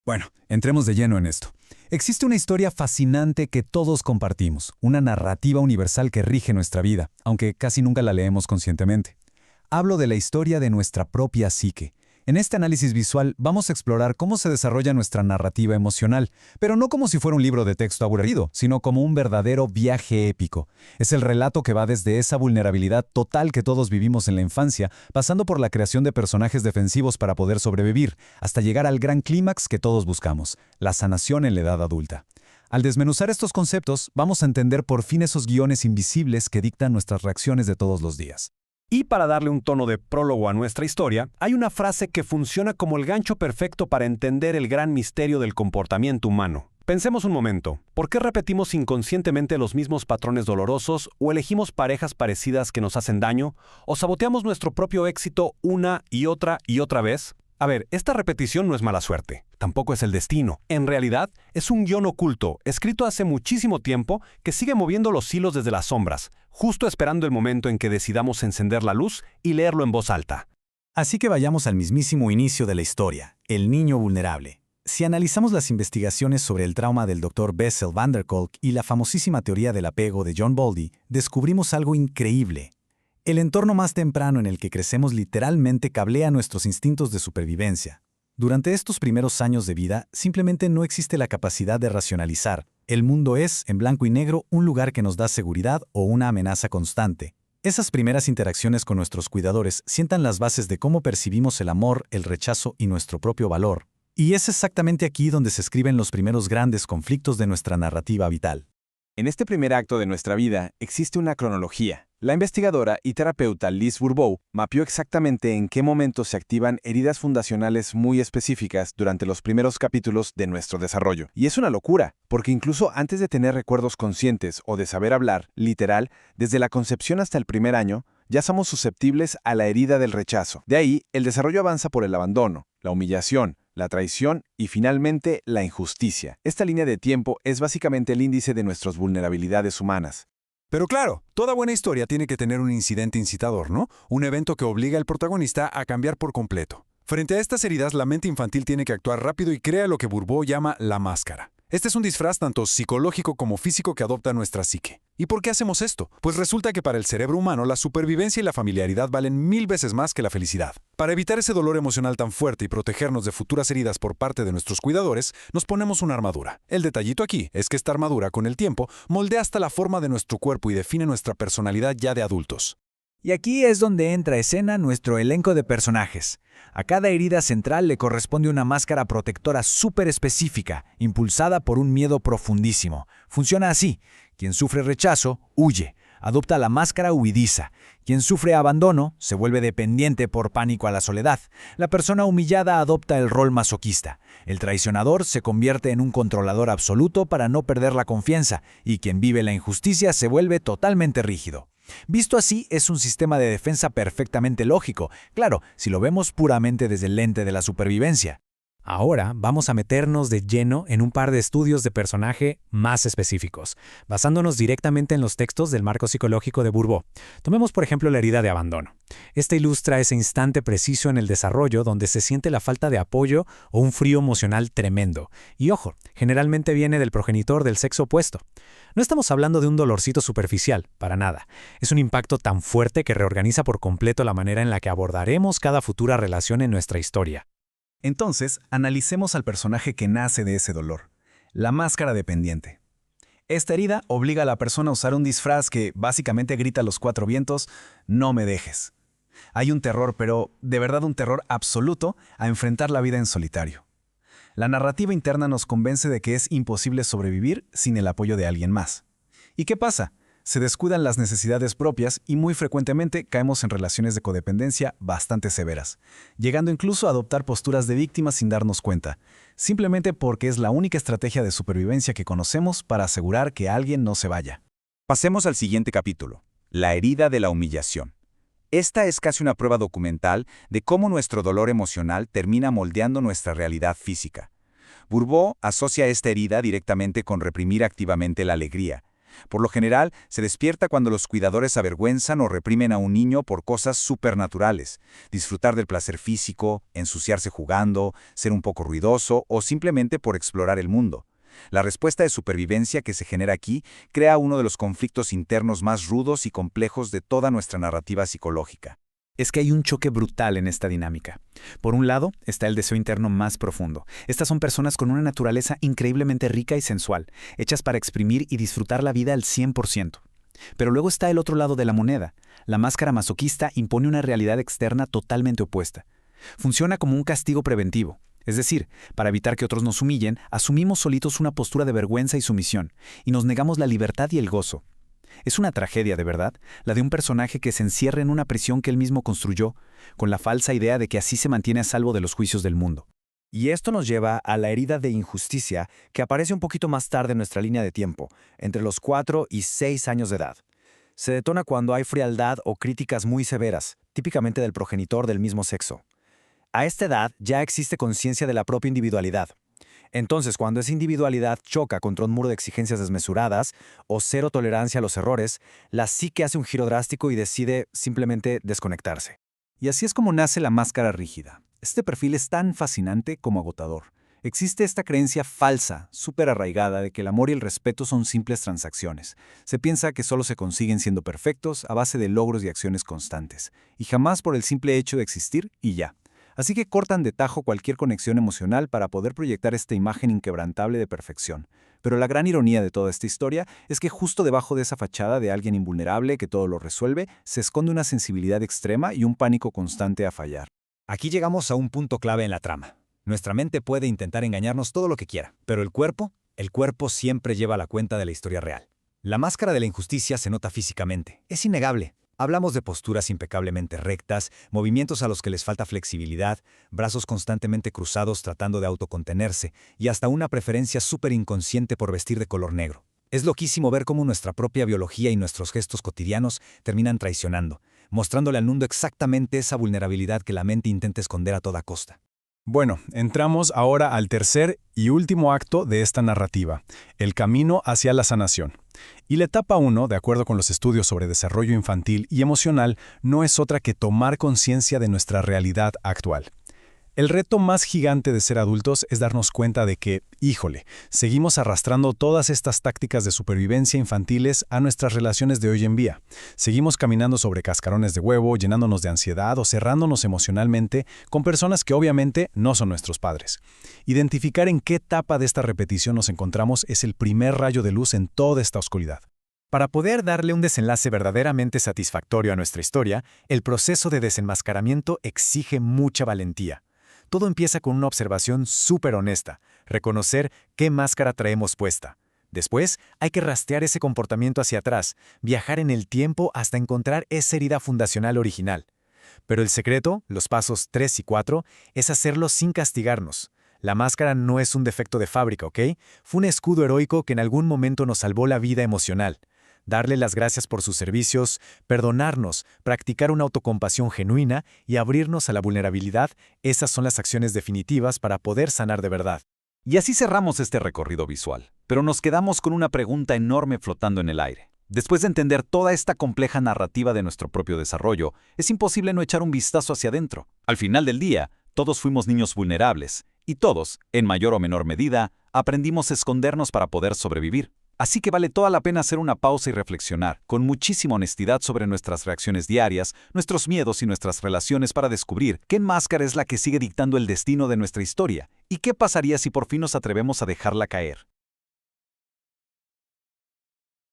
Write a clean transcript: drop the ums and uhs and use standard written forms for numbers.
Bueno, entremos de lleno en esto. Existe una historia fascinante que todos compartimos, una narrativa universal que rige nuestra vida, aunque casi nunca la leemos conscientemente. Hablo de la historia de nuestra propia psique. En este análisis visual vamos a explorar cómo se desarrolla nuestra narrativa emocional, pero no como si fuera un libro de texto aburrido, sino como un verdadero viaje épico. Es el relato que va desde esa vulnerabilidad total que todos vivimos en la infancia, pasando por la creación de personajes defensivos para poder sobrevivir, hasta llegar al gran clímax que todos buscamos, la sanación en la edad adulta. Al desmenuzar estos conceptos, vamos a entender por fin esos guiones invisibles que dictan nuestras reacciones de todos los días. Y para darle un tono de prólogo a nuestra historia, hay una frase que funciona como el gancho perfecto para entender el gran misterio del comportamiento humano. Pensemos un momento, ¿por qué repetimos inconscientemente los mismos patrones dolorosos o elegimos parejas parecidas que nos hacen daño o saboteamos nuestro propio éxito una y otra vez? A ver, esta repetición no es mala suerte, tampoco es el destino. En realidad, es un guión oculto, escrito hace muchísimo tiempo, que sigue moviendo los hilos desde las sombras, justo esperando el momento en que decidamos encender la luz y leerlo en voz alta. Así que vayamos al mismísimo inicio de la historia, el niño vulnerable. Si analizamos las investigaciones sobre el trauma del Dr. Bessel van der Kolk y la famosísima teoría del apego de John Bowlby, descubrimos algo increíble. El entorno más temprano en el que crecemos literalmente cablea nuestros instintos de supervivencia. Durante estos primeros años de vida, simplemente no existe la capacidad de racionalizar. El mundo es, en blanco y negro, un lugar que nos da seguridad o una amenaza constante. Esas primeras interacciones con nuestros cuidadores sientan las bases de cómo percibimos el amor, el rechazo y nuestro propio valor. Y es exactamente aquí donde se escriben los primeros grandes conflictos de nuestra narrativa vital. En este primer acto de nuestra vida existe una cronología. La investigadora y terapeuta Liz Bourbeau mapeó exactamente en qué momento se activan heridas fundacionales muy específicas durante los primeros capítulos de nuestro desarrollo. Y es una locura, porque incluso antes de tener recuerdos conscientes o de saber hablar, literal, desde la concepción hasta el primer año, ya somos susceptibles a la herida del rechazo. De ahí, el desarrollo avanza por el abandono, la humillación, la traición y finalmente la injusticia. Esta línea de tiempo es básicamente el índice de nuestras vulnerabilidades humanas. Pero claro, toda buena historia tiene que tener un incidente incitador, ¿no? Un evento que obliga al protagonista a cambiar por completo. Frente a estas heridas, la mente infantil tiene que actuar rápido y crea lo que Bourbeau llama la máscara. Este es un disfraz tanto psicológico como físico que adopta nuestra psique. ¿Y por qué hacemos esto? Pues resulta que para el cerebro humano la supervivencia y la familiaridad valen 1000 veces más que la felicidad. Para evitar ese dolor emocional tan fuerte y protegernos de futuras heridas por parte de nuestros cuidadores, nos ponemos una armadura. El detallito aquí es que esta armadura, con el tiempo, moldea hasta la forma de nuestro cuerpo y define nuestra personalidad ya de adultos. Y aquí es donde entra a escena nuestro elenco de personajes. A cada herida central le corresponde una máscara protectora súper específica, impulsada por un miedo profundísimo. Funciona así: quien sufre rechazo, huye, adopta la máscara huidiza. Quien sufre abandono, se vuelve dependiente por pánico a la soledad. La persona humillada adopta el rol masoquista. El traicionador se convierte en un controlador absoluto para no perder la confianza, y quien vive la injusticia se vuelve totalmente rígido. Visto así, es un sistema de defensa perfectamente lógico, claro, si lo vemos puramente desde el lente de la supervivencia. Ahora vamos a meternos de lleno en un par de estudios de personaje más específicos, basándonos directamente en los textos del marco psicológico de Bourbeau. Tomemos por ejemplo la herida de abandono. Esta ilustra ese instante preciso en el desarrollo donde se siente la falta de apoyo o un frío emocional tremendo. Y ojo, generalmente viene del progenitor del sexo opuesto. No estamos hablando de un dolorcito superficial, para nada. Es un impacto tan fuerte que reorganiza por completo la manera en la que abordaremos cada futura relación en nuestra historia. Entonces, analicemos al personaje que nace de ese dolor, la máscara dependiente. Esta herida obliga a la persona a usar un disfraz que básicamente grita a los cuatro vientos: no me dejes. Hay un terror, pero de verdad un terror absoluto, a enfrentar la vida en solitario. La narrativa interna nos convence de que es imposible sobrevivir sin el apoyo de alguien más. ¿Y qué pasa? Se descuidan las necesidades propias y muy frecuentemente caemos en relaciones de codependencia bastante severas, llegando incluso a adoptar posturas de víctima sin darnos cuenta, simplemente porque es la única estrategia de supervivencia que conocemos para asegurar que alguien no se vaya. Pasemos al siguiente capítulo, la herida de la humillación. Esta es casi una prueba documental de cómo nuestro dolor emocional termina moldeando nuestra realidad física. Bourbeau asocia esta herida directamente con reprimir activamente la alegría. Por lo general, se despierta cuando los cuidadores avergüenzan o reprimen a un niño por cosas supernaturales. Disfrutar del placer físico, ensuciarse jugando, ser un poco ruidoso o simplemente por explorar el mundo. La respuesta de supervivencia que se genera aquí crea uno de los conflictos internos más rudos y complejos de toda nuestra narrativa psicológica. Es que hay un choque brutal en esta dinámica. Por un lado, está el deseo interno más profundo. Estas son personas con una naturaleza increíblemente rica y sensual, hechas para exprimir y disfrutar la vida al 100%. Pero luego está el otro lado de la moneda. La máscara masoquista impone una realidad externa totalmente opuesta. Funciona como un castigo preventivo. Es decir, para evitar que otros nos humillen, asumimos solitos una postura de vergüenza y sumisión, y nos negamos la libertad y el gozo. Es una tragedia, de verdad, la de un personaje que se encierra en una prisión que él mismo construyó, con la falsa idea de que así se mantiene a salvo de los juicios del mundo. Y esto nos lleva a la herida de injusticia que aparece un poquito más tarde en nuestra línea de tiempo, entre los 4 y 6 años de edad. Se detona cuando hay frialdad o críticas muy severas, típicamente del progenitor del mismo sexo. A esta edad ya existe conciencia de la propia individualidad. Entonces, cuando esa individualidad choca contra un muro de exigencias desmesuradas o cero tolerancia a los errores, la psique hace un giro drástico y decide simplemente desconectarse. Y así es como nace la máscara rígida. Este perfil es tan fascinante como agotador. Existe esta creencia falsa, súper arraigada, de que el amor y el respeto son simples transacciones. Se piensa que solo se consiguen siendo perfectos a base de logros y acciones constantes, y jamás por el simple hecho de existir y ya. Así que cortan de tajo cualquier conexión emocional para poder proyectar esta imagen inquebrantable de perfección. Pero la gran ironía de toda esta historia es que justo debajo de esa fachada de alguien invulnerable que todo lo resuelve, se esconde una sensibilidad extrema y un pánico constante a fallar. Aquí llegamos a un punto clave en la trama. Nuestra mente puede intentar engañarnos todo lo que quiera, pero el cuerpo siempre lleva la cuenta de la historia real. La máscara de la injusticia se nota físicamente, es innegable. Hablamos de posturas impecablemente rectas, movimientos a los que les falta flexibilidad, brazos constantemente cruzados tratando de autocontenerse y hasta una preferencia súper inconsciente por vestir de color negro. Es loquísimo ver cómo nuestra propia biología y nuestros gestos cotidianos terminan traicionando, mostrándole al mundo exactamente esa vulnerabilidad que la mente intenta esconder a toda costa. Bueno, entramos ahora al tercer y último acto de esta narrativa, el camino hacia la sanación. Y la etapa 1, de acuerdo con los estudios sobre desarrollo infantil y emocional, no es otra que tomar conciencia de nuestra realidad actual. El reto más gigante de ser adultos es darnos cuenta de que, híjole, seguimos arrastrando todas estas tácticas de supervivencia infantiles a nuestras relaciones de hoy en día. Seguimos caminando sobre cascarones de huevo, llenándonos de ansiedad o cerrándonos emocionalmente con personas que obviamente no son nuestros padres. Identificar en qué etapa de esta repetición nos encontramos es el primer rayo de luz en toda esta oscuridad. Para poder darle un desenlace verdaderamente satisfactorio a nuestra historia, el proceso de desenmascaramiento exige mucha valentía. Todo empieza con una observación súper honesta, reconocer qué máscara traemos puesta. Después, hay que rastrear ese comportamiento hacia atrás, viajar en el tiempo hasta encontrar esa herida fundacional original. Pero el secreto, los pasos 3 y 4, es hacerlo sin castigarnos. La máscara no es un defecto de fábrica, ¿ok? Fue un escudo heroico que en algún momento nos salvó la vida emocional. Darle las gracias por sus servicios, perdonarnos, practicar una autocompasión genuina y abrirnos a la vulnerabilidad, esas son las acciones definitivas para poder sanar de verdad. Y así cerramos este recorrido visual, pero nos quedamos con una pregunta enorme flotando en el aire. Después de entender toda esta compleja narrativa de nuestro propio desarrollo, es imposible no echar un vistazo hacia adentro. Al final del día, todos fuimos niños vulnerables, y todos, en mayor o menor medida, aprendimos a escondernos para poder sobrevivir. Así que vale toda la pena hacer una pausa y reflexionar, con muchísima honestidad sobre nuestras reacciones diarias, nuestros miedos y nuestras relaciones para descubrir qué máscara es la que sigue dictando el destino de nuestra historia y qué pasaría si por fin nos atrevemos a dejarla caer.